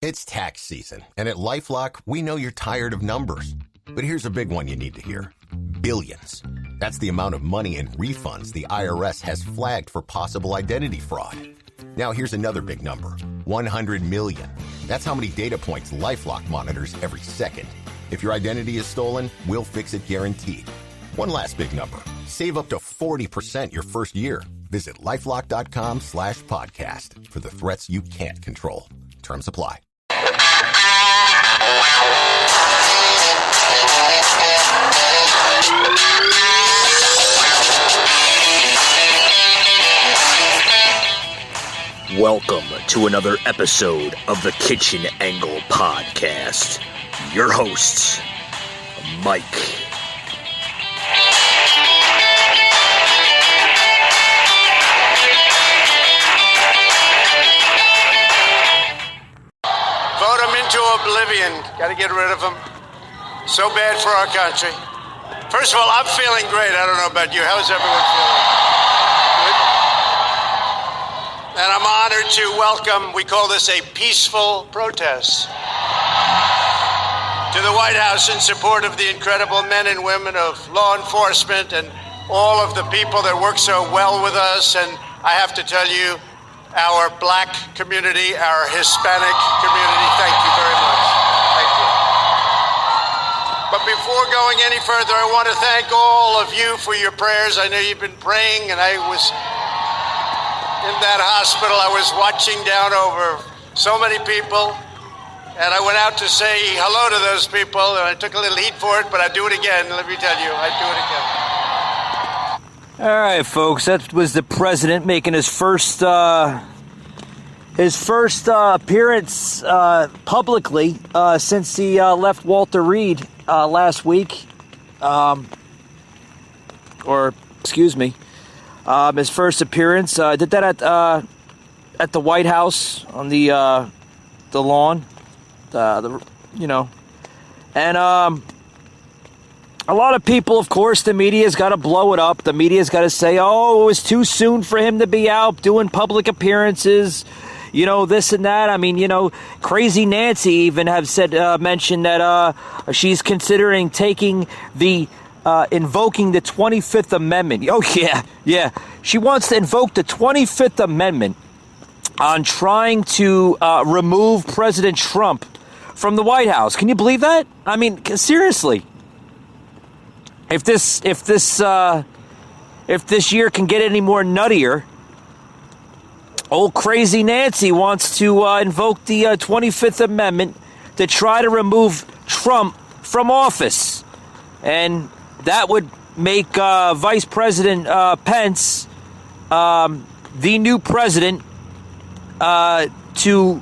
It's tax season, and at LifeLock, we know you're tired of numbers. But here's a big one you need to hear. Billions. That's the amount of money in refunds the IRS has flagged for possible identity fraud. Now here's another big number. 100 million. That's how many data points LifeLock monitors every second. If your identity is stolen, we'll fix it guaranteed. One last big number. Save up to 40% your first year. Visit LifeLock.com/podcast for the threats you can't control. Terms apply. Welcome to another episode of the Kitchen Angle Podcast. Your hosts, Mike. Vote them into oblivion. Got to get rid of them. So bad for our country. First of all, I'm feeling great. I don't know about you. How's everyone feeling? Good? And I'm honored to welcome, we call this a peaceful protest, to the White House in support of the incredible men and women of law enforcement and all of the people that work so well with us. And I have to tell you, our black community, our Hispanic community, thank you very much. Thank you. But before going any further, I want to thank all of you for your prayers. I know you've been praying, and I was in that hospital. I was watching down over so many people, and I went out to say hello to those people, and I took a little heat for it, but I'd do it again. Let me tell you, I'd do it again. All right, folks, that was the president making his first appearance publicly since he left Walter Reed last week, his first appearance. Did that at the White House on the lawn, and a lot of people, of course, the media's got to blow it up. The media's got to say, oh, it was too soon for him to be out doing public appearances, this and that. I mean, Crazy Nancy even mentioned that she's considering taking invoking the 25th Amendment. Oh, yeah. She wants to invoke the 25th Amendment on trying to remove President Trump from the White House. Can you believe that? I mean, seriously. If this year can get any more nuttier, old Crazy Nancy wants to invoke the 25th Amendment to try to remove Trump from office. And that would make Vice President Pence the new president to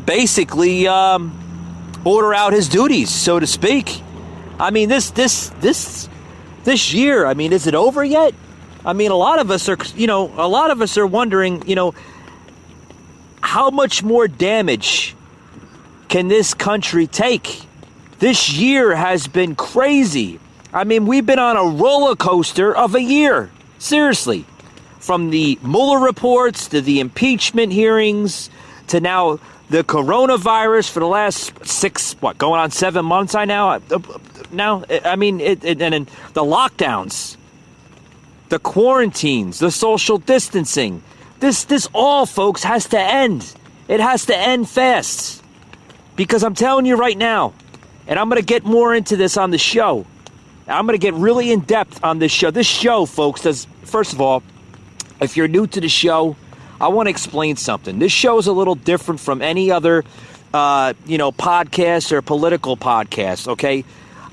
basically order out his duties, so to speak. I mean, this year, I mean, is it over yet? I mean, a lot of us are wondering, how much more damage can this country take? This year has been crazy. I mean, we've been on a roller coaster of a year. Seriously. From the Mueller reports to the impeachment hearings to now the coronavirus for the last going on 7 months now, I mean, and then the lockdowns, the quarantines, the social distancing. This all, folks, has to end. It has to end fast. Because I'm telling you right now, and I'm going to get more into this on the show. I'm going to get really in depth on this show. This show, folks, first of all, if you're new to the show, I want to explain something. This show is a little different from any other, podcast or political podcast, okay?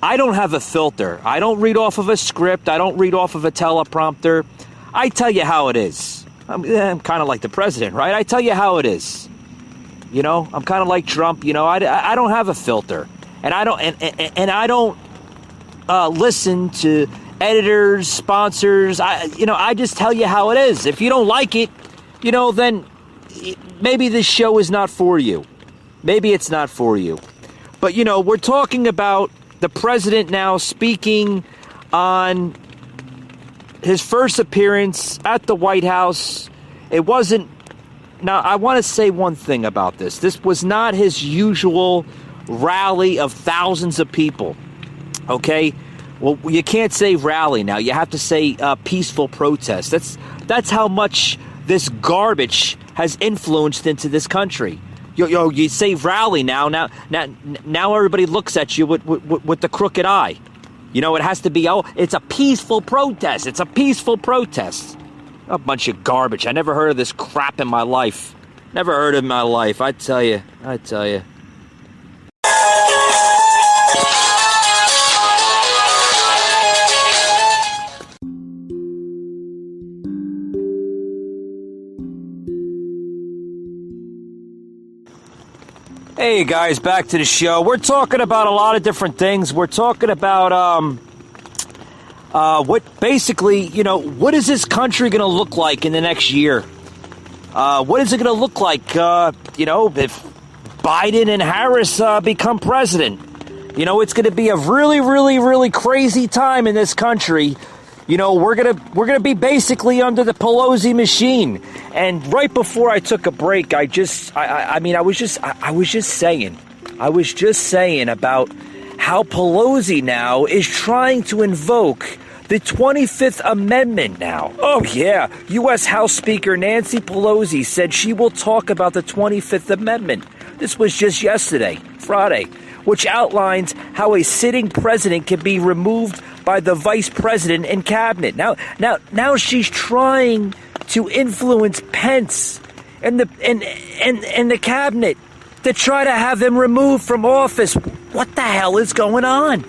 I don't have a filter. I don't read off of a script. I don't read off of a teleprompter. I tell you how it is. I'm kind of like the president, right? I tell you how it is. I'm kind of like Trump. I don't have a filter, and I don't listen to editors, sponsors. I just tell you how it is. If you don't like it, then maybe this show is not for you. Maybe it's not for you. But, we're talking about the president now speaking on his first appearance at the White House. It wasn't Now, I want to say one thing about this. This was not his usual rally of thousands of people, okay? Well, you can't say rally now. You have to say peaceful protest. That's how much this garbage has influenced into this country. You say rally now everybody looks at you with the crooked eye. You know, it has to be, it's a peaceful protest. It's a peaceful protest. A bunch of garbage. I never heard of this crap in my life. Never heard of it in my life, I tell you. Hey guys, back to the show. We're talking about a lot of different things. We're talking about what basically, what is this country going to look like in the next year? What is it going to look like, if Biden and Harris become president? It's going to be a really, really, really crazy time in this country. We're gonna be basically under the Pelosi machine. And right before I took a break, I was just saying about how Pelosi now is trying to invoke the 25th Amendment now. Oh yeah, U.S. House Speaker Nancy Pelosi said she will talk about the 25th Amendment. This was just yesterday, Friday, which outlines how a sitting president can be removed by the vice president and cabinet. Now she's trying to influence Pence and the cabinet to try to have him removed from office. What the hell is going on?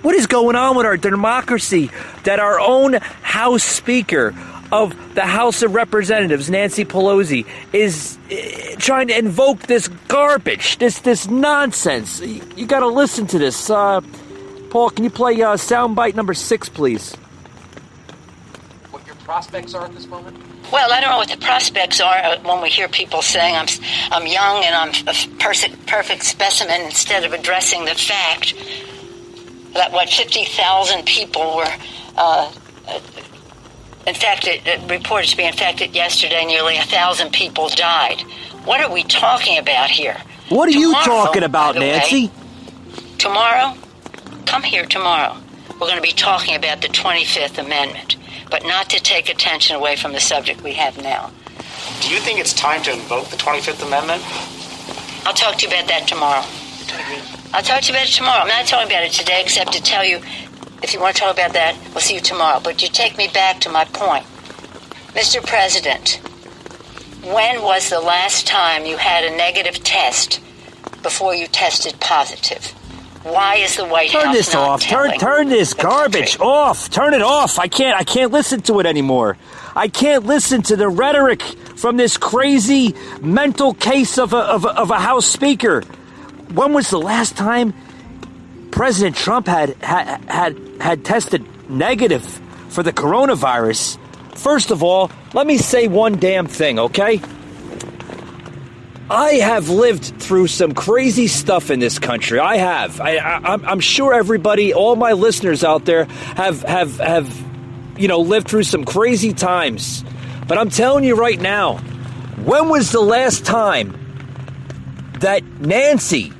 What is going on with our democracy that our own House Speaker of the House of Representatives, Nancy Pelosi, is trying to invoke this garbage, this nonsense? You got to listen to this. Paul, can you play soundbite number 6, please? What your prospects are at this moment? Well, I don't know what the prospects are when we hear people saying I'm young and I'm a perfect specimen, instead of addressing the fact that 50,000 people were infected, reported to be infected yesterday. Nearly 1,000 people died. What are we talking about here? What are you talking about, Nancy? Tomorrow? Come here tomorrow. We're going to be talking about the 25th Amendment, but not to take attention away from the subject we have now. Do you think it's time to invoke the 25th Amendment? I'll talk to you about that tomorrow. I'll talk to you about it tomorrow. I'm not talking about it today except to tell you, if you want to talk about that, we'll see you tomorrow. But you take me back to my point. Mr. President, when was the last time you had a negative test before you tested positive? Why is the White House Turn this not off. telling Turn this the garbage country? off. Turn it off. I can't listen to it anymore. I can't listen to the rhetoric from this crazy mental case of a House Speaker. When was the last time President Trump had tested negative for the coronavirus? First of all, let me say one damn thing, okay? I have lived through some crazy stuff in this country. I have. I'm sure everybody, all my listeners out there, have lived through some crazy times. But I'm telling you right now, when was the last time that Nancy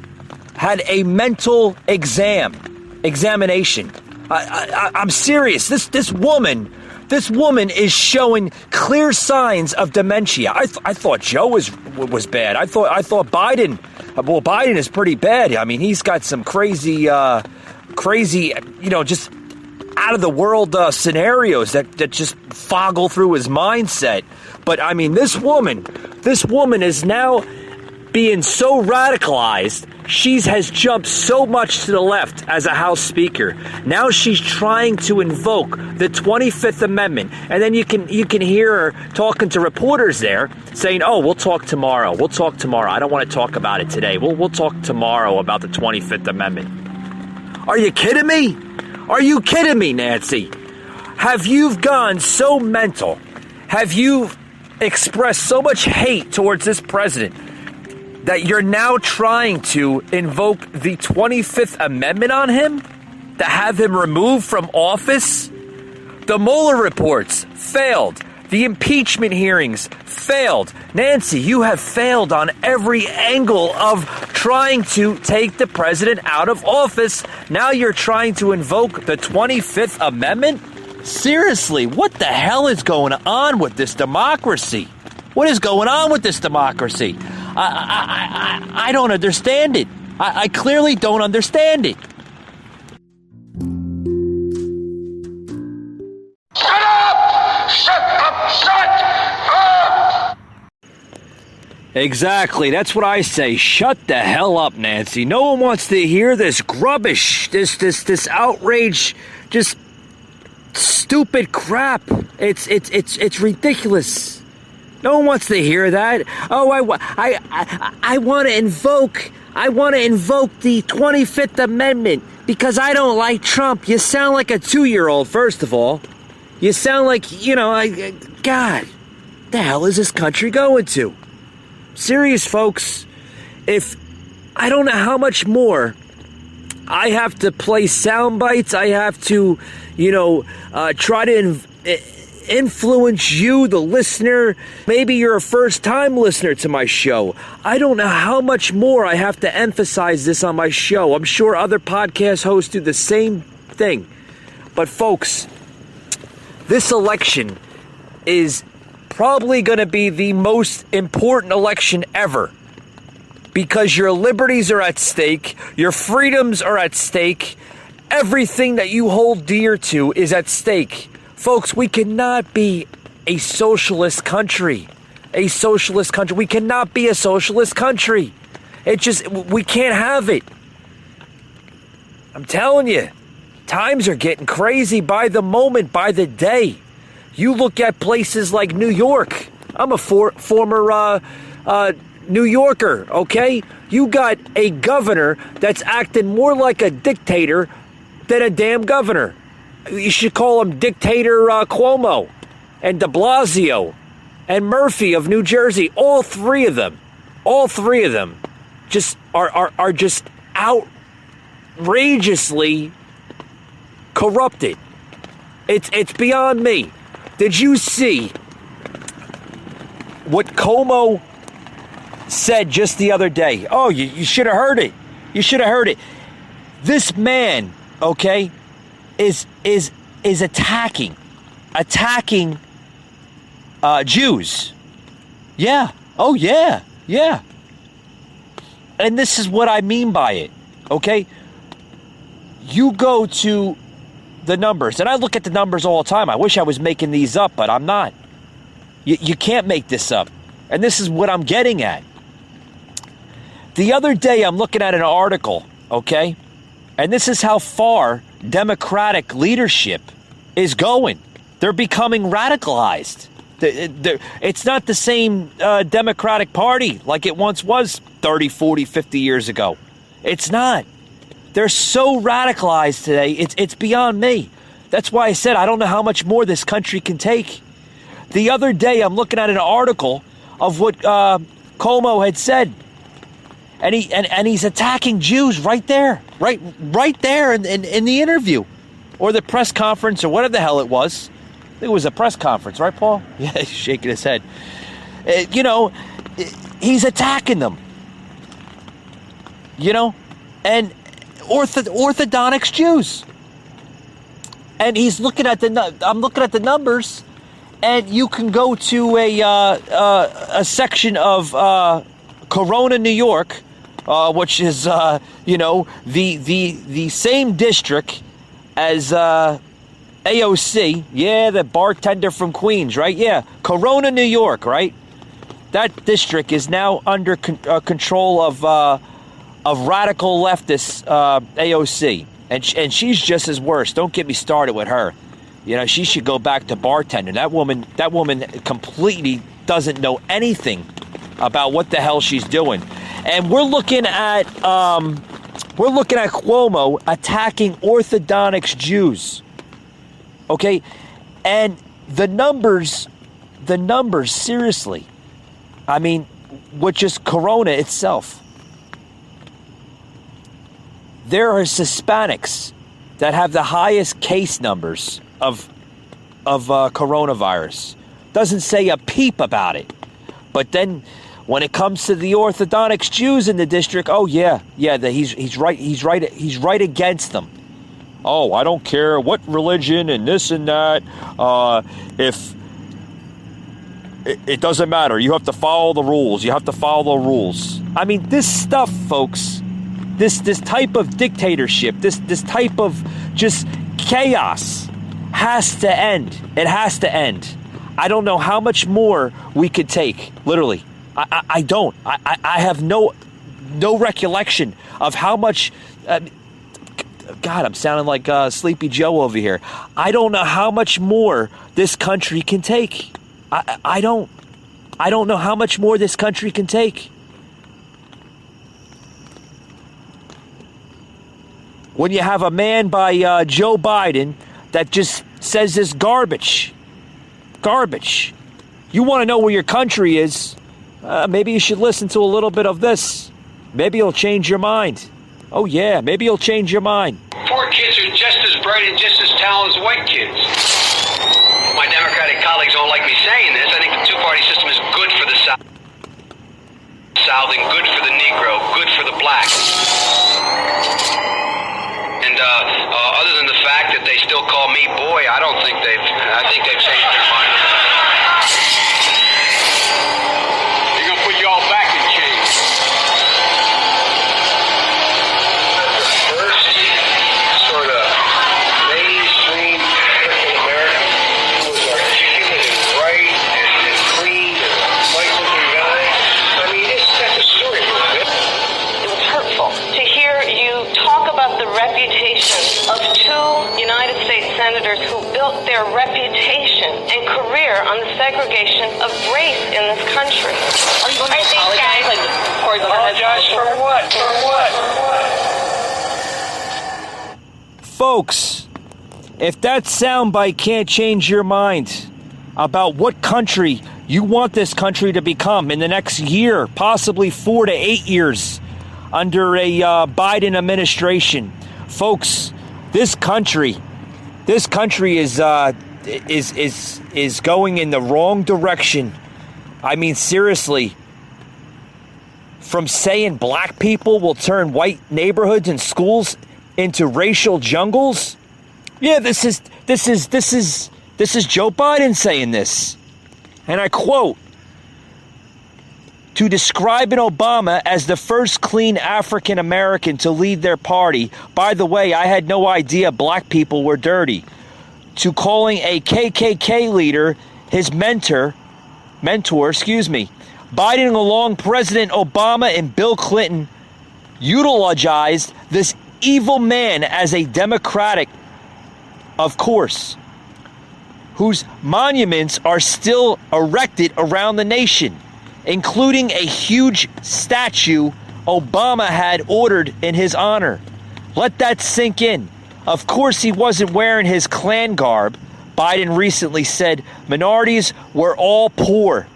had a mental examination? I'm serious. This woman is showing clear signs of dementia. I thought Joe was bad. I thought Biden. Well, Biden is pretty bad. I mean, he's got some crazy, just out of the world scenarios that just foggle through his mindset. But I mean, this woman is now being so radicalized. She has jumped so much to the left as a House Speaker. Now she's trying to invoke the 25th Amendment. And then you can hear her talking to reporters there saying, oh, we'll talk tomorrow. We'll talk tomorrow. I don't want to talk about it today. We'll talk tomorrow about the 25th Amendment. Are you kidding me? Are you kidding me, Nancy? Have you gone so mental? Have you expressed so much hate towards this president that you're now trying to invoke the 25th Amendment on him? To have him removed from office? The Mueller reports failed. The impeachment hearings failed. Nancy, you have failed on every angle of trying to take the president out of office. Now you're trying to invoke the 25th Amendment? Seriously, what the hell is going on with this democracy? What is going on with this democracy? I don't understand it. I clearly don't understand it. Shut up! Shut up! Shut up! Exactly. That's what I say. Shut the hell up, Nancy. No one wants to hear this grubbish, this outrage, just stupid crap. It's ridiculous. No one wants to hear that. Oh, I want to invoke the 25th Amendment because I don't like Trump. You sound like a 2-year-old, first of all. You sound like, God, the hell is this country going to? Serious, folks. If I don't know how much more I have to play sound bites, I have to, try to influence you, the listener. Maybe you're a first-time listener to my show. I don't know how much more I have to emphasize this on my show. I'm sure other podcast hosts do the same thing. But folks, this election is probably going to be the most important election ever because your liberties are at stake, your freedoms are at stake, everything that you hold dear to is at stake. Folks, we cannot be a socialist country. We cannot be a socialist country. We can't have it. I'm telling you, times are getting crazy by the moment, by the day. You look at places like New York. I'm a former New Yorker, okay? You got a governor that's acting more like a dictator than a damn governor. You should call him Dictator Cuomo and de Blasio and Murphy of New Jersey. All three of them just are just outrageously corrupted. It's beyond me. Did you see what Cuomo said just the other day? Oh, you should have heard it. You should have heard it. This man, okay, is attacking Jews. Yeah. Oh, yeah. Yeah. And this is what I mean by it, okay? You go to the numbers, and I look at the numbers all the time. I wish I was making these up, but I'm not. You can't make this up. And this is what I'm getting at. The other day, I'm looking at an article, okay? And this is how far Democratic leadership is going. They're becoming radicalized. It's not the same Democratic Party like it once was 30, 40, 50 years ago. It's not. They're so radicalized today, it's beyond me. That's why I said I don't know how much more this country can take. The other day, I'm looking at an article of what Cuomo had said, and he's attacking Jews right there in the interview, or the press conference, or whatever the hell it was. I think it was a press conference, right, Paul? Yeah, he's shaking his head. He's attacking them. And Orthodox Jews. And he's looking at I'm looking at the numbers, and you can go to a section of Corona, New York, which is the same district as AOC. Yeah, the bartender from Queens, right? Yeah, Corona, New York, right? That district is now under control of radical leftist AOC, and she's just as worse. Don't get me started with her. She should go back to bartending. That woman completely doesn't know anything about what the hell she's doing. And we're looking at Cuomo attacking Orthodox Jews. Okay, and the numbers, seriously. I mean, with just Corona itself. There are Hispanics that have the highest case numbers of coronavirus. Doesn't say a peep about it. But then when it comes to the Orthodox Jews in the district, oh yeah, he's right against them. Oh, I don't care what religion and this and that. If it doesn't matter, you have to follow the rules. You have to follow the rules. I mean, this stuff, folks, this type of dictatorship, this type of just chaos has to end. It has to end. I don't know how much more we could take. Literally, I don't. I have no recollection of how much. God, I'm sounding like Sleepy Joe over here. I don't know how much more this country can take. I don't know how much more this country can take. When you have a man by Joe Biden that just says this garbage. You want to know where your country is? Maybe you should listen to a little bit of this. Maybe it'll change your mind. Oh yeah, maybe it'll change your mind. Poor kids are just as bright and just as talented as white kids. My Democratic colleagues don't like me saying this. I think the two-party system is good for the South and good for the Negro, good for the black. And other than the fact that they still call me boy, I think they've changed their mind. They're gonna put you all back in chains. First sort of mainstream African American who was articulate and right and clean and light-looking guy. I mean, that's a story. It was hurtful to hear you talk about the reputation of two United States senators who built their reputation and career on the segregation of race in this country. Are you going to apologize? Apologize for what? For what? Folks, if that soundbite can't change your mind about what country you want this country to become in the next year, possibly 4 to 8 years under a Biden administration, folks, this country is going in the wrong direction. I mean, seriously. From saying black people will turn white neighborhoods and schools into racial jungles. Yeah, this is Joe Biden saying this. And I quote, to describe an Obama as the first clean African American to lead their party. By the way, I had no idea black people were dirty. To calling a KKK leader his mentor, Biden along President Obama and Bill Clinton utilized this evil man as a Democratic, of course, whose monuments are still erected around the nation, including a huge statue Obama had ordered in his honor. Let that sink in. Of course, he wasn't wearing his Klan garb. Biden recently said minorities were all poor.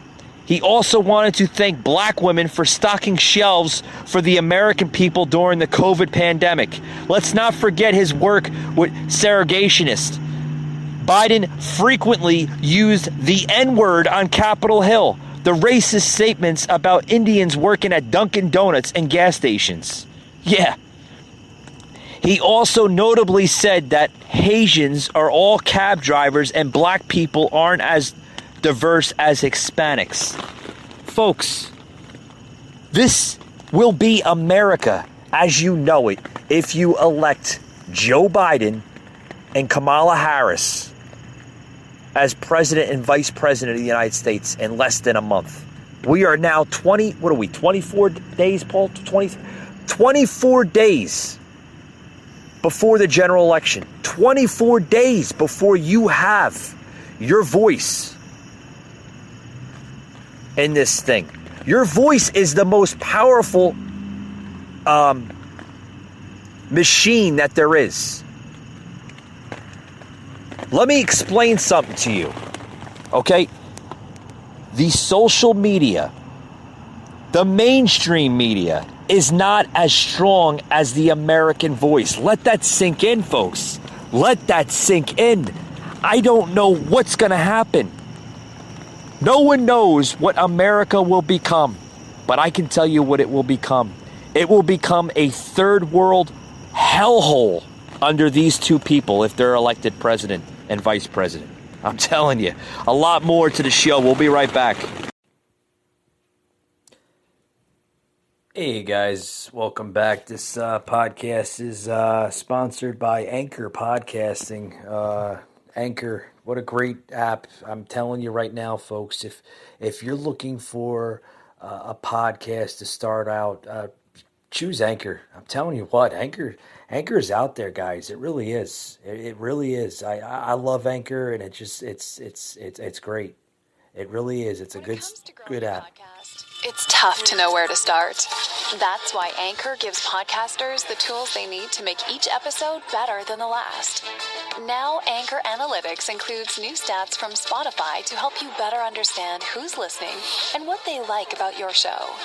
He also wanted to thank black women for stocking shelves for the American people during the COVID pandemic. Let's not forget his work with segregationists. Biden frequently used the N-word on Capitol Hill, the racist statements about Indians working at Dunkin' Donuts and gas stations. Yeah. He also notably said that Haitians are all cab drivers and black people aren't as diverse as Hispanics. Folks, this will be America as you know it if you elect Joe Biden and Kamala Harris as president and vice president of the United States in less than a month. We are now 24 days, Paul? 24 days before the general election. 24 days before you have your voice in this thing. Your voice is the most powerful machine that there is. Let me explain something to you, okay? The social media, the mainstream media, is not as strong as the American voice. Let that sink in, folks. Let that sink in. I don't know what's going to happen. No one knows what America will become, but I can tell you what it will become. It will become a third world hellhole under these two people if they're elected president and vice president. I'm telling you, a lot more to the show. We'll be right back. Hey guys, welcome back. This podcast is sponsored by Anchor Podcasting. Anchor, what a great app. I'm telling you right now, folks, if you're looking for a podcast to start out, choose Anchor. I'm telling you what, Anchor is out there, guys. It really is. It really is. I love Anchor, and it's great. It really is. It's a good app. It's tough to know where to start. That's why Anchor gives podcasters the tools they need to make each episode better than the last. Now, Anchor Analytics includes new stats from Spotify to help you better understand who's listening and what they like about your show.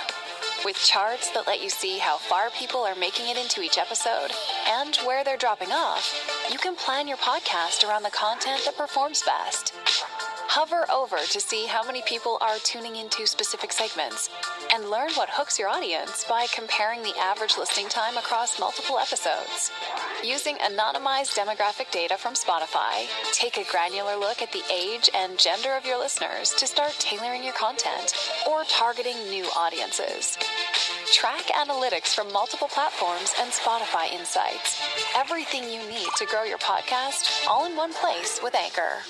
With charts that let you see how far people are making it into each episode and where they're dropping off, you can plan your podcast around the content that performs best. Hover over to see how many people are tuning into specific segments and learn what hooks your audience by comparing the average listening time across multiple episodes. Using anonymized demographic data from Spotify, take a granular look at the age and gender of your listeners to start tailoring your content or targeting new audiences. Track analytics from multiple platforms and Spotify insights. Everything you need to grow your podcast all in one place with Anchor.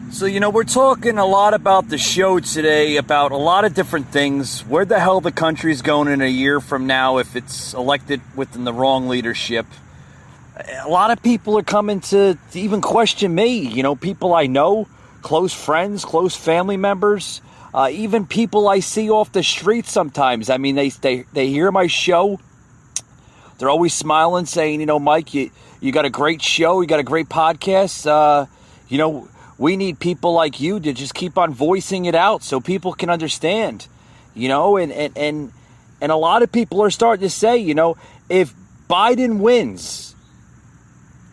So, we're talking a lot about the show today, about a lot of different things. Where the hell the country's going in a year from now if it's elected within the wrong leadership. A lot of people are coming to even question me. People I know, close friends, close family members, even people I see off the street sometimes. I mean, they hear my show. They're always smiling, saying, Mike, you got a great show. You got a great podcast. We need people like you to just keep on voicing it out so people can understand, and a lot of people are starting to say, if Biden wins,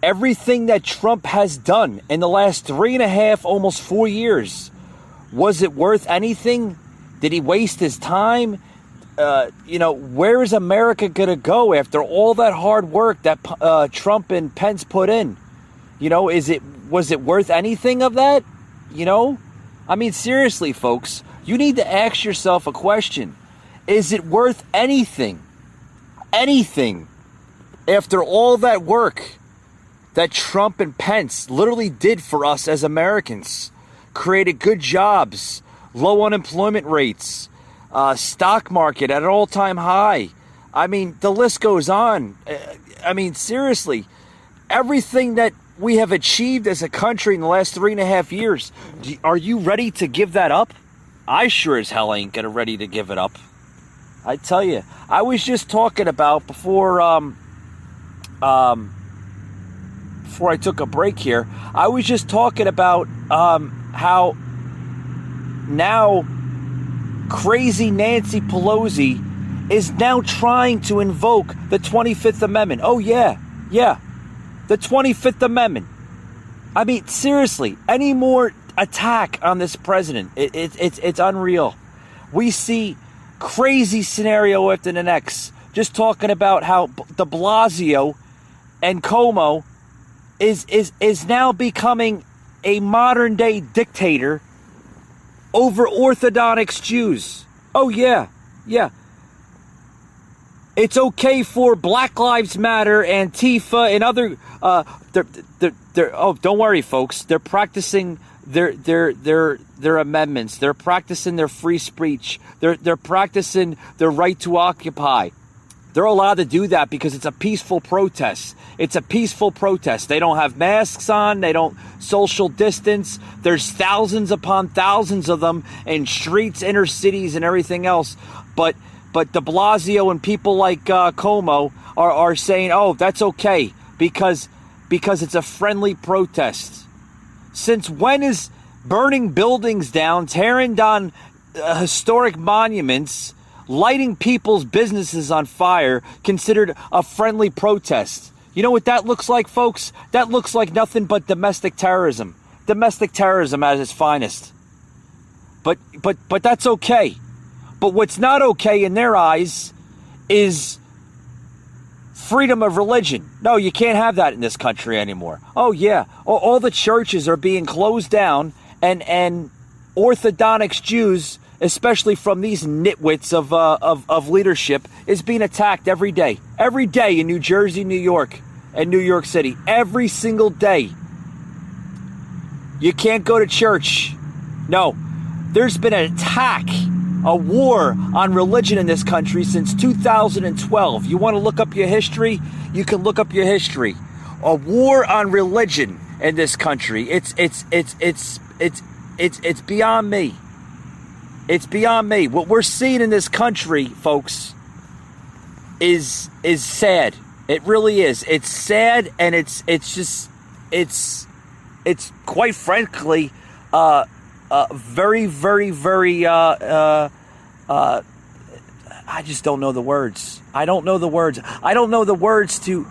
everything that Trump has done in the last 3.5, almost 4 years, was it worth anything? Did he waste his time? Where is America going to go after all that hard work that Trump and Pence put in? Was it worth anything of that? I mean, seriously, folks, you need to ask yourself a question. Is it worth anything? Anything after all that work that Trump and Pence literally did for us as Americans? Created good jobs, low unemployment rates, stock market at an all-time high. I mean, the list goes on. I mean, seriously, everything that we have achieved as a country in the last 3.5 years, are you ready to give that up? I sure as hell ain't ready to give it up. I tell you, I was just talking about before I took a break here, I was just talking about how now crazy Nancy Pelosi is now trying to invoke the 25th Amendment. Oh, yeah. The 25th Amendment. I mean, seriously, any more attack on this president, it's unreal. We see crazy scenario after the next. Just talking about how de Blasio and Cuomo is now becoming a modern day dictator over Orthodox Jews. Oh, yeah. It's okay for Black Lives Matter, Antifa, and other. Don't worry, folks. They're practicing their amendments. They're practicing their free speech. They're practicing their right to occupy. They're allowed to do that because it's a peaceful protest. It's a peaceful protest. They don't have masks on. They don't social distance. There's thousands upon thousands of them in streets, inner cities, and everything else. But de Blasio and people like Cuomo are saying, oh, that's okay because it's a friendly protest. Since when is burning buildings down, tearing down historic monuments, lighting people's businesses on fire considered a friendly protest. You know what that looks like, folks? That looks like nothing but domestic terrorism. Domestic terrorism at its finest. But that's okay. But what's not okay in their eyes is freedom of religion. No, you can't have that in this country anymore. Oh yeah, all the churches are being closed down, and Orthodox Jews, especially from these nitwits of leadership, is being attacked every day. Every day in New Jersey, New York, and New York City. Every single day. You can't go to church. No, there's been an attack, a war on religion in this country since 2012. You want to look up your history? You can look up your history. A war on religion in this country. It's beyond me. It's beyond me. What we're seeing in this country, folks, is sad. It really is. It's sad, and it's quite frankly very, very, very, I just don't know the words. I don't know the words. I don't know the words to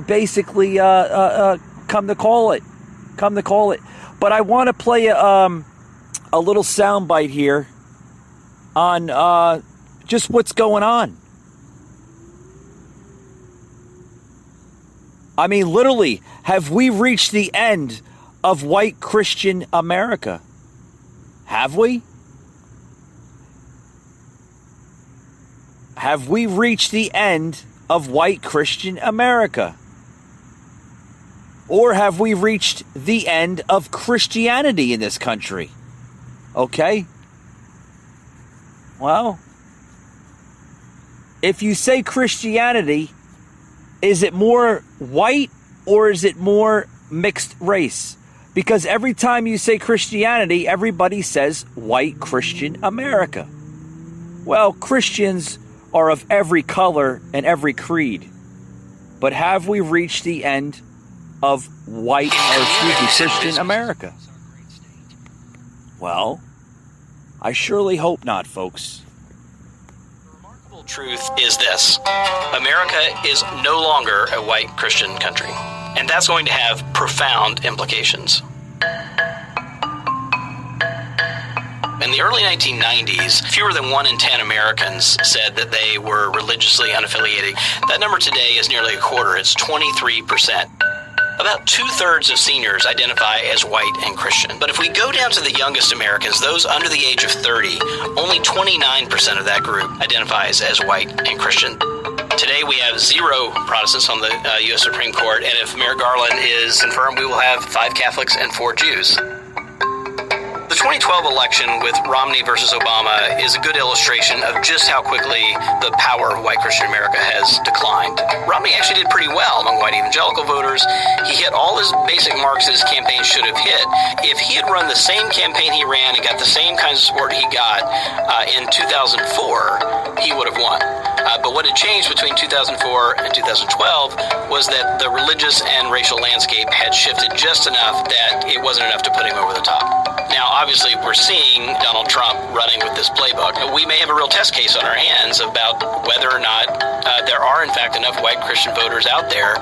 basically come to call it. But I want to play a little soundbite here on just what's going on. I mean, literally, have we reached the end of white Christian America? Have we? Have we reached the end of white Christian America? Or have we reached the end of Christianity in this country? Okay? Well, if you say Christianity, is it more white or is it more mixed race? Because every time you say Christianity, everybody says white Christian America. Well, Christians are of every color and every creed. But have we reached the end of Christian America? Well, I surely hope not, folks. Truth is this: America is no longer a white Christian country, and that's going to have profound implications. In the early 1990s, fewer than 1 in 10 Americans said that they were religiously unaffiliated. That number today is nearly a quarter. It's 23%. About 2/3 of seniors identify as white and Christian. But if we go down to the youngest Americans, those under the age of 30, only 29% of that group identifies as white and Christian. Today we have 0 Protestants on the U.S. Supreme Court, and if Merrick Garland is confirmed, we will have 5 Catholics and 4 Jews. The 2012 election with Romney versus Obama is a good illustration of just how quickly the power of white Christian America has declined. Romney actually did pretty well among white evangelical voters. He hit all his basic marks that his campaign should have hit. If he had run the same campaign he ran and got the same kinds of support he got in 2004, he would have won. But what had changed between 2004 and 2012 was that the religious and racial landscape had shifted just enough that it wasn't enough to put him over the top. Now, obviously, we're seeing Donald Trump running with this playbook. We may have a real test case on our hands about whether or not there are, in fact, enough white Christian voters out there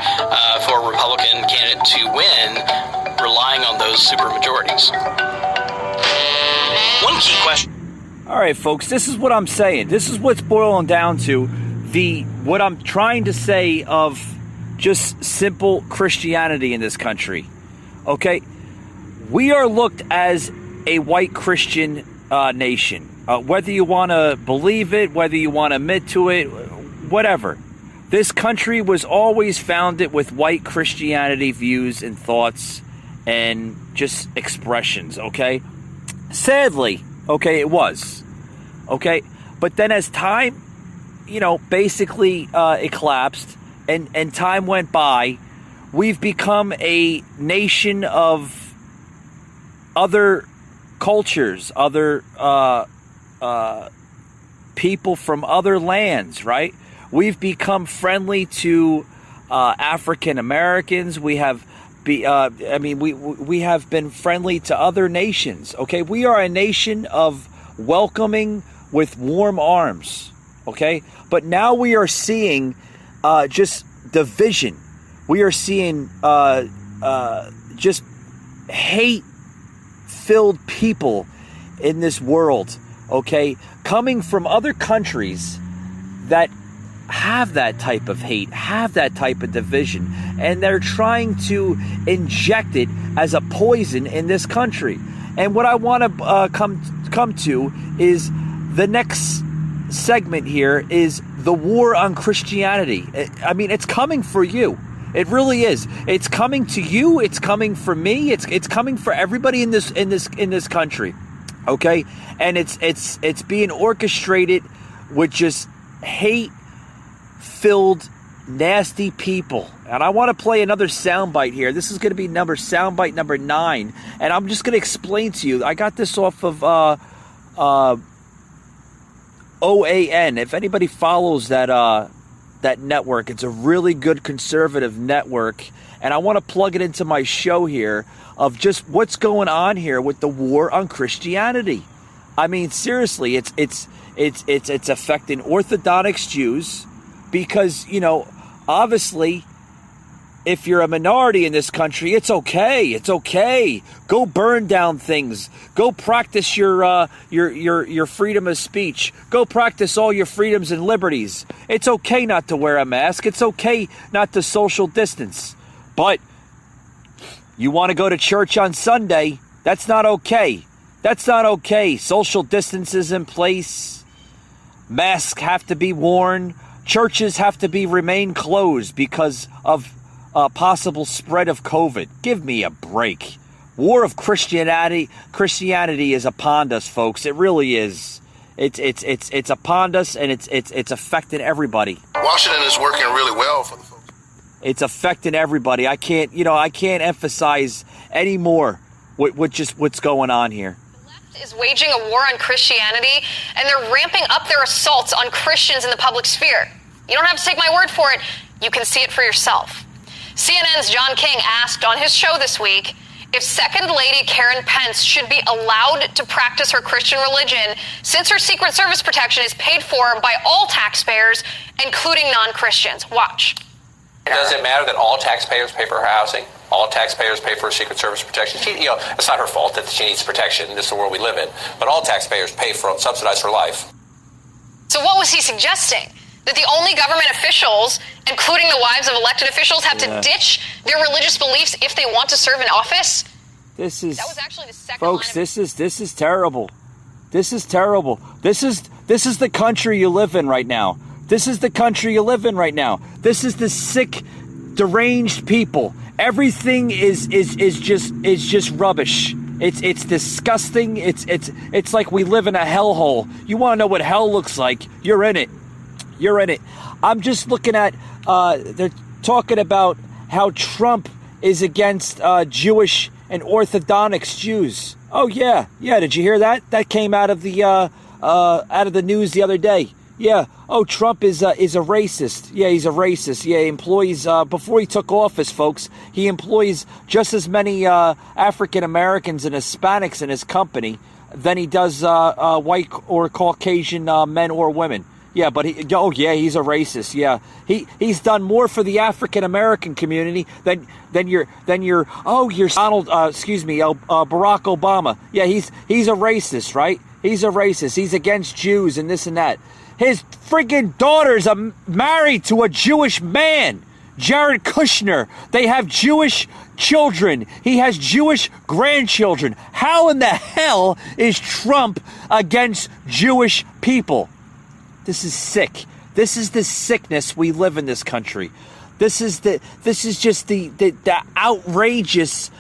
for a Republican candidate to win, relying on those supermajorities. One key question. All right, folks, this is what I'm saying. This is what's boiling down to what I'm trying to say of just simple Christianity in this country. Okay? We are looked as a white Christian nation. Whether you want to believe it, whether you want to admit to it, whatever. This country was always founded with white Christianity views and thoughts and just expressions, okay? Sadly, okay, it was. Okay? But then as time, basically it collapsed and time went by, we've become a nation of other cultures, other people from other lands, right? We've become friendly to African Americans. We have we have been friendly to other nations. Okay, we are a nation of welcoming with warm arms, okay? But now we are seeing just division. We are seeing just hate-filled people in this world, okay? Coming from other countries that have that type of hate, have that type of division, and they're trying to inject it as a poison in this country. And what I want to come to is the next segment here is the war on Christianity. I mean, it's coming for you. It really is. It's coming to you. It's coming for me. It's coming for everybody in this country. Okay, and it's being orchestrated with just hate-filled, nasty people. And I want to play another soundbite here. This is going to be soundbite number 9, and I'm just going to explain to you. I got this off of OAN. If anybody follows that network, it's a really good conservative network, and I want to plug it into my show here of just what's going on here with the war on Christianity. I mean, seriously, it's affecting Orthodox Jews because, you know, obviously, if you're a minority in this country, it's okay. It's okay. Go burn down things. Go practice your freedom of speech. Go practice all your freedoms and liberties. It's okay not to wear a mask. It's okay not to social distance. But you want to go to church on Sunday, that's not okay. That's not okay. Social distance is in place. Masks have to be worn. Churches have to remain closed because of possible spread of COVID. Give me a break. War of Christianity is upon us, folks. It really is. It's upon us, and it's affecting everybody. Washington is working really well for the folks. It's affecting everybody. I can't emphasize any more what's going on here. Is waging a war on Christianity, and they're ramping up their assaults on Christians in the public sphere. You don't have to take my word for it. You can see it for yourself. CNN's John King asked on his show this week if Second Lady Karen Pence should be allowed to practice her Christian religion since her Secret Service protection is paid for by all taxpayers, including non-Christians. Watch. Does it matter that all taxpayers pay for her housing? All taxpayers pay for her Secret Service protection? It's not her fault that she needs protection. This is the world we live in. But all taxpayers subsidize her life. So what was he suggesting? That the only government officials, including the wives of elected officials, have to ditch their religious beliefs if they want to serve in office? That was actually the second folks, this is terrible. This is terrible. This is the country you live in right now. This is the country you live in right now. This is the sick, deranged people. Everything is just rubbish. It's disgusting. It's like we live in a hellhole. You want to know what hell looks like? You're in it. You're in it. I'm just looking at. They're talking about how Trump is against Jewish and Orthodox Jews. Oh yeah. Did you hear that? That came out of the news the other day. Yeah. Oh, Trump is a racist. Yeah, he's a racist. Yeah, he employs before he took office, folks, he employs just as many African Americans and Hispanics in his company than he does white or Caucasian men or women. Yeah, but he's a racist. Yeah, he's done more for the African American community than your Barack Obama. Yeah, he's a racist, right? He's a racist. He's against Jews and this and that. His friggin' daughters are married to a Jewish man, Jared Kushner. They have Jewish children. He has Jewish grandchildren. How in the hell is Trump against Jewish people? This is sick. This is the sickness we live in this country. This is just the outrageous,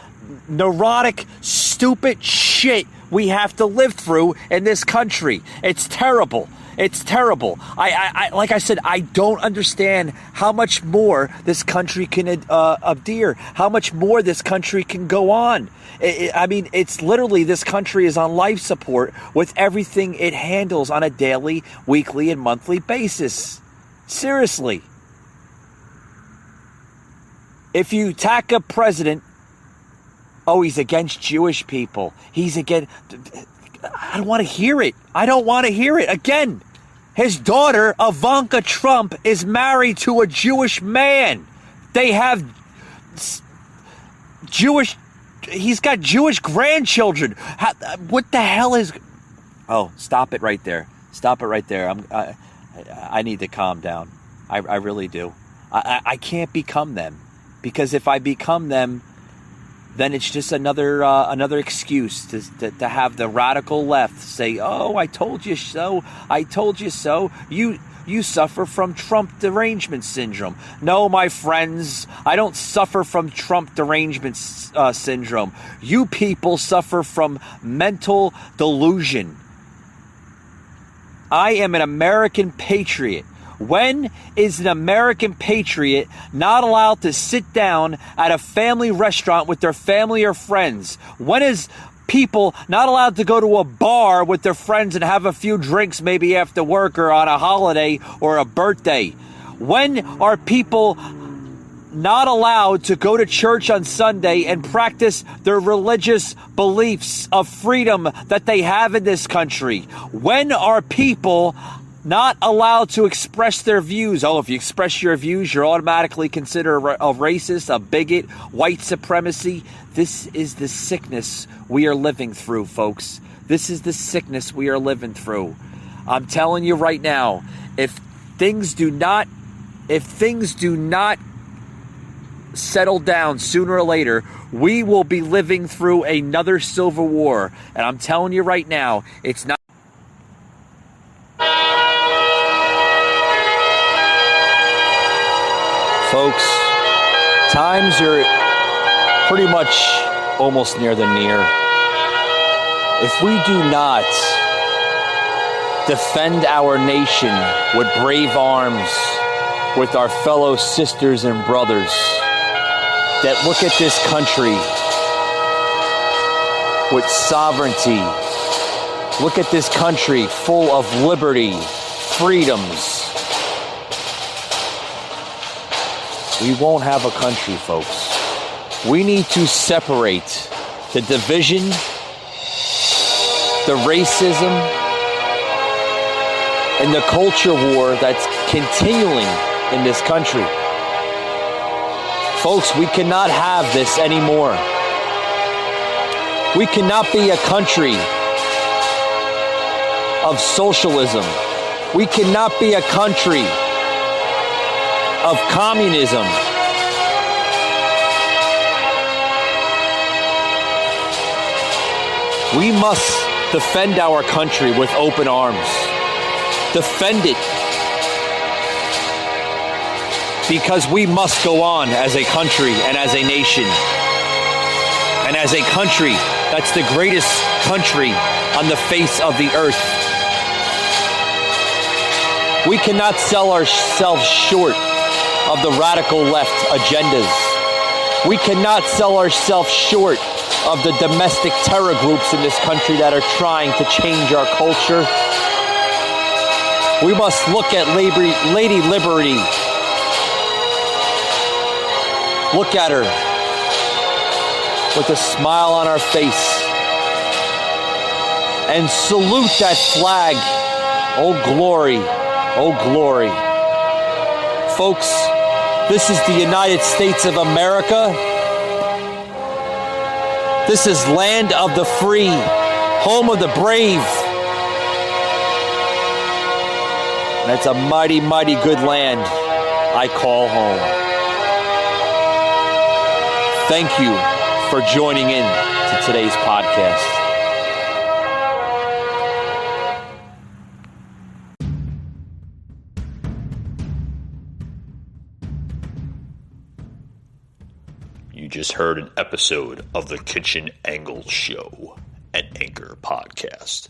neurotic, stupid shit we have to live through in this country. It's terrible. It's terrible. I like I said, I don't understand how much more this country can adhere, how much more this country can go on. I mean, it's literally, this country is on life support with everything it handles on a daily, weekly, and monthly basis. Seriously. If you attack a president, oh, he's against Jewish people. He's against... I don't want to hear it. I don't want to hear it. Again, his daughter, Ivanka Trump, is married to a Jewish man. They have he's got Jewish grandchildren. What the hell is... Oh, stop it right there. Stop it right there. I need to calm down. I really do. I can't become them, because if I become them, then it's just another excuse to have the radical left say, "Oh, I told you so. I told you so." You suffer from Trump derangement syndrome. No, my friends, I don't suffer from Trump derangement syndrome. You people suffer from mental delusion. I am an American patriot. When is an American patriot not allowed to sit down at a family restaurant with their family or friends? When is people not allowed to go to a bar with their friends and have a few drinks maybe after work or on a holiday or a birthday? When are people not allowed to go to church on Sunday and practice their religious beliefs of freedom that they have in this country? When are people not allowed to express their views? Oh, if you express your views, you're automatically considered a racist, a bigot, white supremacy. This is the sickness we are living through, folks. This is the sickness we are living through. I'm telling you right now, if things do not settle down sooner or later, we will be living through another civil war. And I'm telling you right now, it's not. Folks, times are pretty much almost near the near. If we do not defend our nation with brave arms, with our fellow sisters and brothers that look at this country with sovereignty, look at this country full of liberty, freedoms, we won't have a country, folks. We need to separate the division, the racism, and the culture war that's continuing in this country. Folks, we cannot have this anymore. We cannot be a country of socialism. We cannot be a country of communism. We must defend our country with open arms. Defend it. Because we must go on as a country and as a nation. And as a country that's the greatest country on the face of the earth. We cannot sell ourselves short of the radical left agendas. We cannot sell ourselves short of the domestic terror groups in this country that are trying to change our culture. We must look at Lady Liberty. Look at her with a smile on our face and salute that flag. Oh, glory. Oh, glory. Folks, this is the United States of America. This is land of the free, home of the brave. And it's a mighty, mighty good land I call home. Thank you for joining in to today's podcast. You just heard an episode of the Kitchen Angle Show, an Anchor podcast.